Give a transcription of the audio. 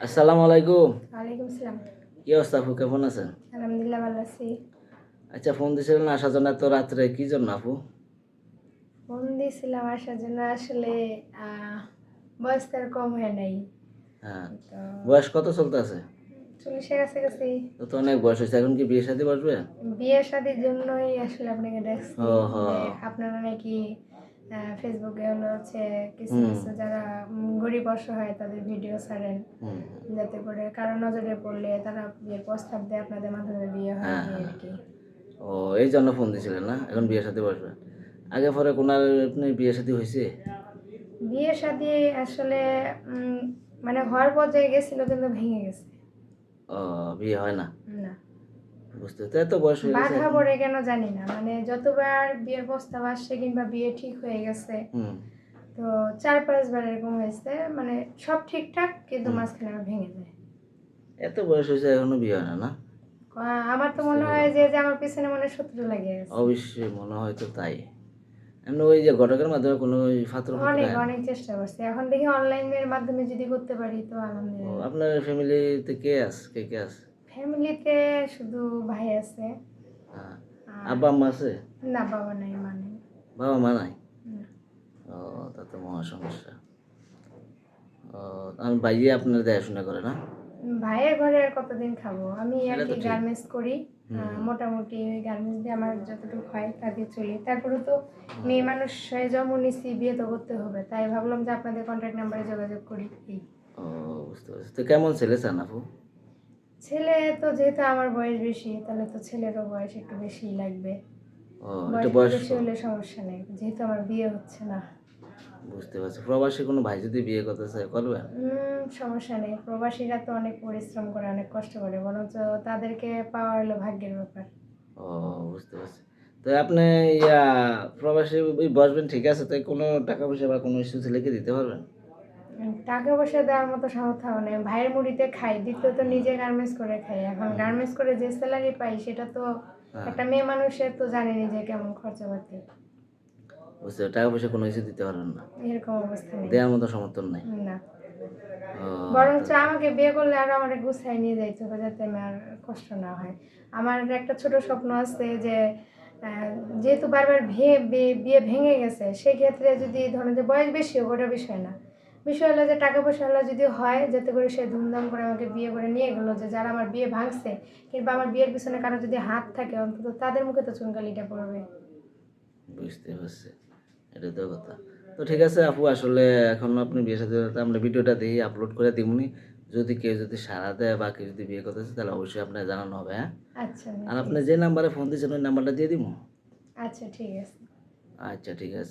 আসসালামু আলাইকুম। ওয়ালাইকুম আসসালাম। কি অবস্থা আপু, কেমন আছেন? আলহামদুলিল্লাহ ভালো আছি। আচ্ছা, ফোন দিয়েছিলেন আসার জন্য এত রাত্রে, কি জন্য আপু? ফোন দিয়েছিলাম আসার জন্য আসলে আহ, বয়স তো আর কম হয় নাই। হ্যাঁ, তো বয়স কত চলতেছে? 40-এর কাছাকাছি। তো অনেক বয়স হয়েছে, এখন কি বিয়ে শাদী বসবে? বিয়ে শাদির জন্যই আসলে আপনাকে ডাকছি ও হ। যে আপনারা নাকি ফেসবুকে হচ্ছে কিছু হুম কিছু যারা গরিব অসহায় তাদের ভিডিও ছাড়েন, হুম। যাতে করে কারো নজরে পড়লে তারা বিয়ের প্রস্তাব দেয়, আপনাদের মাধ্যমে বিয়ে হয় হ্যাঁ এই হ্যাঁ। আর কি। ও, এই জন্য ফোন দিয়েছিলেন না? এখন বিয়ে শাদী বসবে? আগে পরে কোনার আপনি বিয়ে শাদী হয়েছে? বিয়ে শাদি আসলে মানে হওয়ার পর্যায়ে গেছিল কিন্তু ভেঙে গেছে। ও, বিয়ে হয় না? না, বুঝতে তো, এত বয়স হয়ে গেছে বাধা এখন। পড়ে কেন জানি না, মানে যতবার বিয়ের প্রস্তাব আসছে কিংবা বিয়ে ঠিক হয়ে গেছে, হুম তো 4-5 বার এরকম হয়েছে, মানে সব ঠিকঠাক কিন্তু হুম। মাঝখানে আবার ভেঙে যায়। এত বয়স হয়েছে এখনো বিয়ে হয় না না? আমার তো বুঝতে মনে হয় পারলাম। যে যে আমার পিছনে মনে হয় শত্রু লাগিয়ে গেছে। অবশ্যই মনে হয় তো তাই। এমনি ওই যে ঘটকের মাধ্যমে কোনো ওই ফাতর ফাতর অনেক হয় না? অনেক চেষ্টা করছি, এখন দেখি অনলাইনের মাধ্যমে যদি করতে পারি তো ও, আলহামদুলিল্লাহ। আপনার ফ্যামিলিতে কে আছে, কে কে আছে? ফ্যামিলিতে শুধু ভাই আছে। হ্যাঁ। আর আব্বা আম্মা আছে? না, বাবা নাই, মা নেই। বাবা মা নাই? না। ও, তা তো মহা সমস্যা। ও, আমি ভাইয়ে আপনার দেখাশোনা করে না? ভাইয়ের ঘরে আর কতদিন খাবো, আমি আর এটা কি তো ঠিক। গার্মেন্টস করি। হুম মোটামুটি ওই গার্মেন্টস দিয়ে আমার যতটুকু হয় তা দিয়ে চলি, তারপরে তো হুম। মেয়ে মানুষ হয়ে জন্ম নিছি, বিয়ে তো করতে হবে, তাই ভাবলাম যে আপনাদের কন্ট্যাক্ট নাম্বারে যোগাযোগ করি। এই ও, বুঝতে পারছি। তো কেমন ছেলে চান আপু? ছেলে তো যেহেতু আমার বয়স বেশি, তাহলে তো ছেলেরও বয়স একটু বেশিই লাগবে। ও, একটু বয়স একটু বয়স্ক। বেশি হলে সমস্যা নেই, যেহেতু আমার বিয়ে হচ্ছে না। বুঝতে পারছি। প্রবাসী কোনো ভাই যদি বিয়ে করতে চায় করবেন? সমস্যা নেই, প্রবাসীরা তো অনেক পরিশ্রম করে, অনেক কষ্ট করে, বরঞ্চ তাদেরকে পাওয়া হলো ভাগ্যের ব্যাপার। ও, বুঝতে পারছি। তো আপনি ইয়া প্রবাসী ওই বসবেন, ঠিক আছে, তাই কোনো টাকা পয়সা বা কোনো ইস্যু ছেলেকে দিতে পারবেন? টাকা পয়সা দেওয়ার মতো সামর্থ্য আমার নেই, ভাইয়ের মুড়িতে খাই, দ্বিতীয়ত নিজে গার্মেন্টস করে খাই, এখন হুম। গার্মেন্টস করে যে স্যালারি পাই সেটা তো হ্যাঁ, একটা মেয়ে মানুষের তো জানেনি যে কেমন খরচাপাতি। বুঝতে টাকা পয়সা কোনো কিছু দিতে পারবেন না? এরকম অবস্থা নেই। দেওয়ার মতো সমর্থন নাই? না, ও, তা বরঞ্চ আমাকে বিয়ে করলে আরো আমার গুছাই নিয়ে যাইতে হবে, যাতে আমার কষ্ট না হয়। আমার একটা ছোট স্বপ্ন আছে যে আহ, যেহেতু বারবার বিয়ে ভেঙে গেছে, সেক্ষেত্রে যদি ধরেন যে বয়স বেশি হোক ওটা বিষয় না, বিষয় হলো যে টাকা পয়সা হলো যদি হয়, যাতে করে সে ধুমধাম করে আমাকে বিয়ে করে নিয়ে গেলো, যে যারা আমার বিয়ে ভাঙছে কিংবা আমার বিয়ের পিছনে কারো যদি হাত থাকে, অন্তত তাদের মুখে তো চুনকালিটা পড়বে। বুঝতে পারছি। এটা তো কথা। তো ঠিক আছে আপু, আসলে এখন আপনি বিয়ে সাথে আমরা ভিডিওটা দেখি আপলোড করে দিবনি। যদি কেউ যদি সাড়া দেয় বা কেউ যদি বিয়ে করতে চায় তাহলে অবশ্যই আপনার জানানো হবে, হ্যাঁ? আচ্ছা ভাই, আর ঠিক আপনি আছে। যে নাম্বারে ফোন দিয়েছেন ওই নাম্বারটা দিয়ে দিব? আচ্ছা, ঠিক আছে। আচ্ছা, ঠিক আছে।